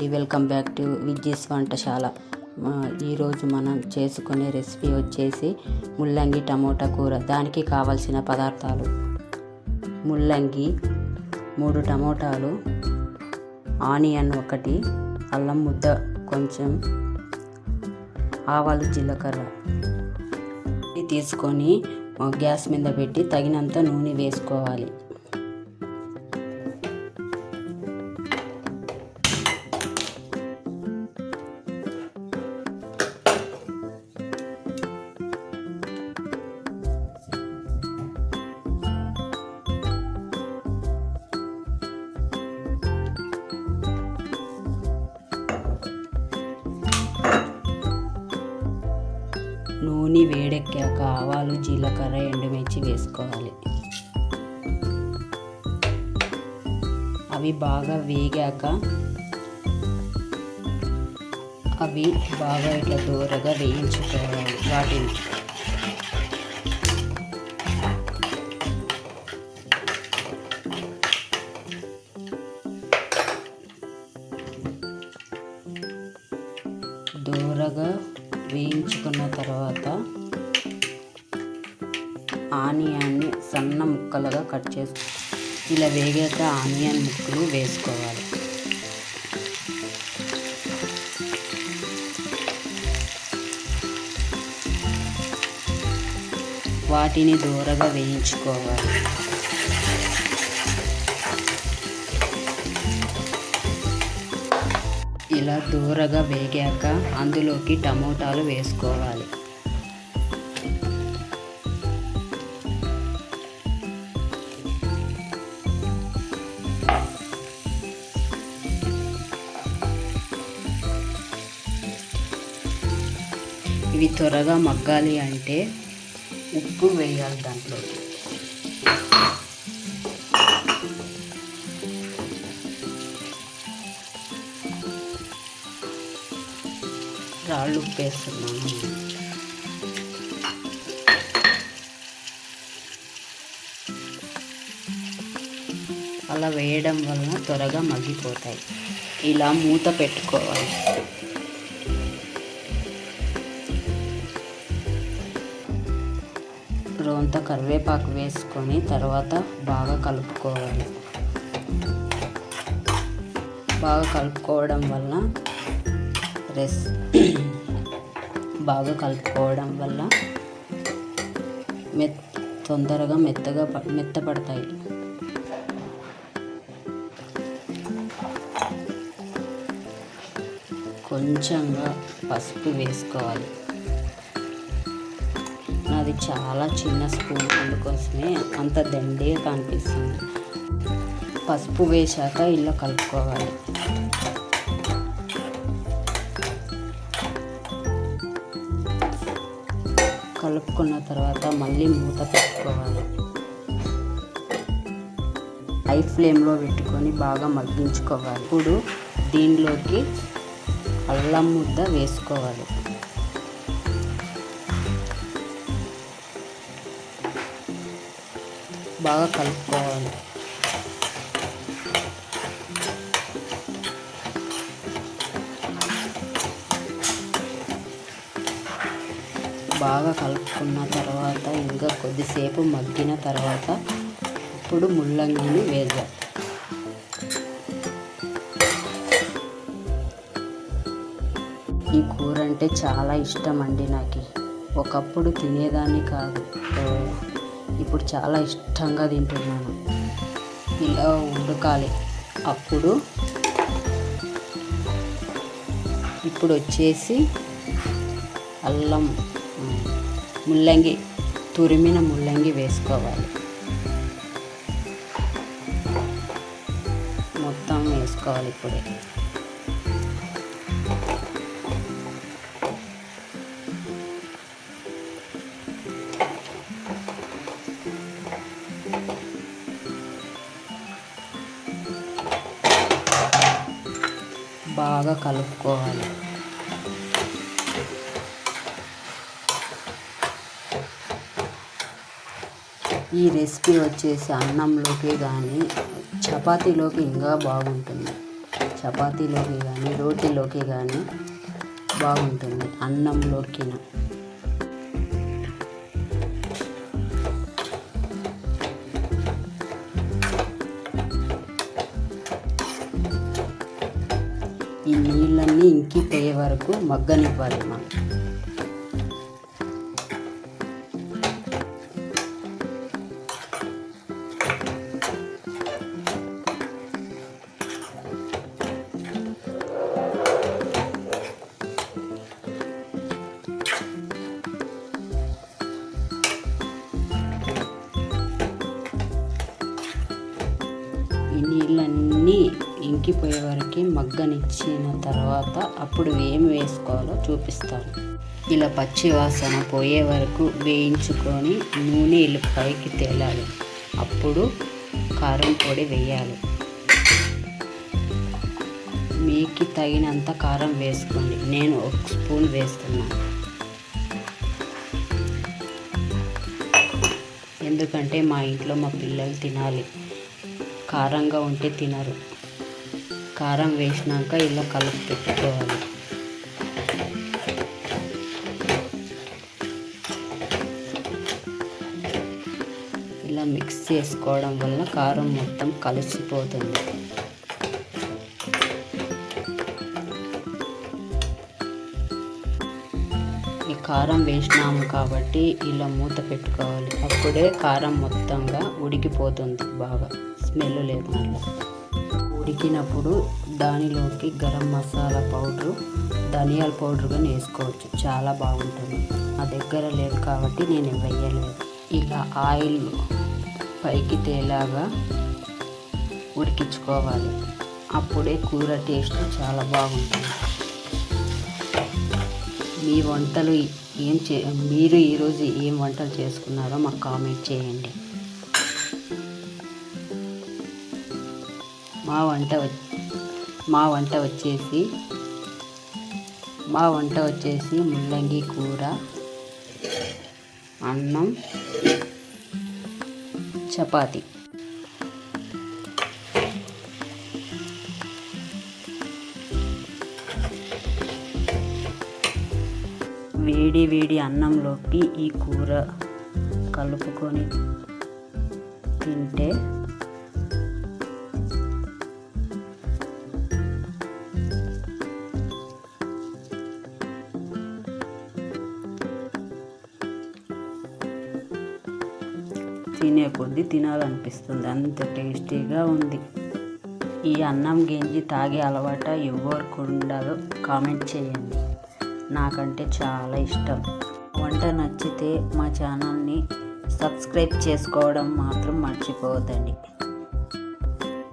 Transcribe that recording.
అండి, welcome back to Vijji's వంటశాల. ఈరోజు మనం చేసుకునే రెసిపీ వచ్చేసి ముల్లంగి టమోటా కూర. దానికి కావలసిన పదార్థాలు: ముల్లంగి 3 టమోటాలు, ఆనియన్ 1, అల్లం ముద్ద కొంచెం, ఆవాలు జీలకర్ర తీసుకొని గ్యాస్ మీద పెట్టి తగినంత నూనె వేసుకోవాలి. నూనె వేడెక్కాక ఆవాలు జీలకర్ర ఎండుమిర్చి వేసుకోవాలి. అవి బాగా వేగాక అవి బాగా ఇట్లా దూరగా వేయించుకోవాలి. వాటిని దూరగా వేయించుకున్న తర్వాత ఆనియన్ని సన్న ముక్కలుగా కట్ చేసుకో. ఇలా వేగాక ఆనియన్ ముక్కలు వేసుకోవాలి. వాటిని దూరగా వేయించుకోవాలి. ఇలా దూరగా వేగాక అందులోకి టమోటాలు వేసుకోవాలి. ఇవి త్వరగా మగ్గాలి అంటే ఉప్పు వేయాలి. దాంట్లోకి రాళ్ళు ఉప్పు వేస్తున్నాను. అలా వేయడం వలన త్వరగా మగ్గిపోతాయి. ఇలా మూత పెట్టుకోవాలి. రోంత కరివేపాకు వేసుకొని తర్వాత బాగా కలుపుకోవాలి. బాగా కలుపుకోవడం వల్ల తొందరగా మెత్తపడతాయి. కొంచెంగా పసుపు వేసుకోవాలి. నాది చాలా చిన్న స్పూన్, అందుకోసమే అంత దండిగా కనిపిస్తుంది. పసుపు వేశాక ఇలా కలుపుకోవాలి. కలుపుకున్న తర్వాత మళ్ళీ మూత పెట్టుకోవాలి. హై ఫ్లేమ్లో పెట్టుకొని బాగా మగ్గించుకోవాలి. ఇప్పుడు దీనిలోకి అల్లం ముద్ద వేసుకోవాలి. బాగా కలుపుకోవాలి. బాగా కలుపుకున్న తర్వాత ఇంకా కొద్దిసేపు మగ్గిన తర్వాత ఇప్పుడు ముల్లంగిని వేద్దాం. ఈ కూర అంటే చాలా ఇష్టం అండి నాకు. ఒకప్పుడు తినేదాన్ని కాదు, ఇప్పుడు చాలా ఇష్టంగా తింటున్నాను. ఇలా ఉడకాలి. ఇప్పుడు వచ్చేసి తురిమిన ముల్లంగి వేసుకోవాలి. మొత్తం వేసుకోవాలి. ఇప్పుడే బాగా కలుపుకోవాలి. ఈ రెసిపీ వచ్చేసి అన్నంలోకి కానీ చపాతీలోకి ఇంకా బాగుంటుంది. చపాతీలోకి కానీ రోటీలోకి కానీ బాగుంటుంది, అన్నంలోకి. ఈ నీళ్ళన్నీ ఇంకిపోయే వరకు మగ్గనివ్వాలి మనం. ఈ నీళ్ళన్నీ ఇంకిపోయే వరకు మగ్గనిచ్చిన తర్వాత అప్పుడు ఏమి వేసుకోవాలో చూపిస్తాను. ఇలా పచ్చి వాసన పోయే వరకు వేయించుకొని నూనె ఇలా పైకి తేలాలి. అప్పుడు కారం పొడి వేయాలి. మీకు తగినంత కారం వేసుకోండి. నేను 1 స్పూన్ వేస్తున్నాను, ఎందుకంటే మా ఇంట్లో మా పిల్లలు తినాలి. కారంగా ఉంటే తినరు. కారం వేసినాక ఇలా కలిపి పెట్టుకోవాలి. ఇలా మిక్స్ చేసుకోవడం వల్ల కారం మొత్తం కలిసిపోతుంది. ఈ కారం వేసినాము కాబట్టి ఇలా మూత పెట్టుకోవాలి. అప్పుడే కారం మొత్తంగా ఉడికిపోతుంది, బాగా స్మెల్ లేకుండా. ఉడికినప్పుడు దానిలోకి గరం మసాలా పౌడరు, ధనియాల పౌడర్ కానీ వేసుకోవచ్చు, చాలా బాగుంటుంది. నా దగ్గర లేదు కాబట్టి నేను వేయలేదు. ఇలా ఆయిల్ పైకి తేలాగా ఉడికించుకోవాలి. అప్పుడే కూర టేస్ట్ చాలా బాగుంటుంది. మీ వంటలు మీరు ఈరోజు ఏం వంటలు చేసుకున్నారో మాకు కామెంట్ చేయండి. మా వంట వచ్చేసి ముల్లంగి కూర, అన్నం, చపాతీ. వేడి వేడి అన్నంలోకి ఈ కూర కలుపుకొని తింటే తినే కొద్దీ తినాలనిపిస్తుంది, అంత టేస్టీగా ఉంది. ఈ అన్నం గంజి తాగే అలవాటు ఎవరికి ఉండదో కామెంట్ చేయండి. నాకంటే చాలా ఇష్టం. వంట నచ్చితే మా ఛానల్ని సబ్స్క్రైబ్ చేసుకోవడం మాత్రం మర్చిపోవద్దండి.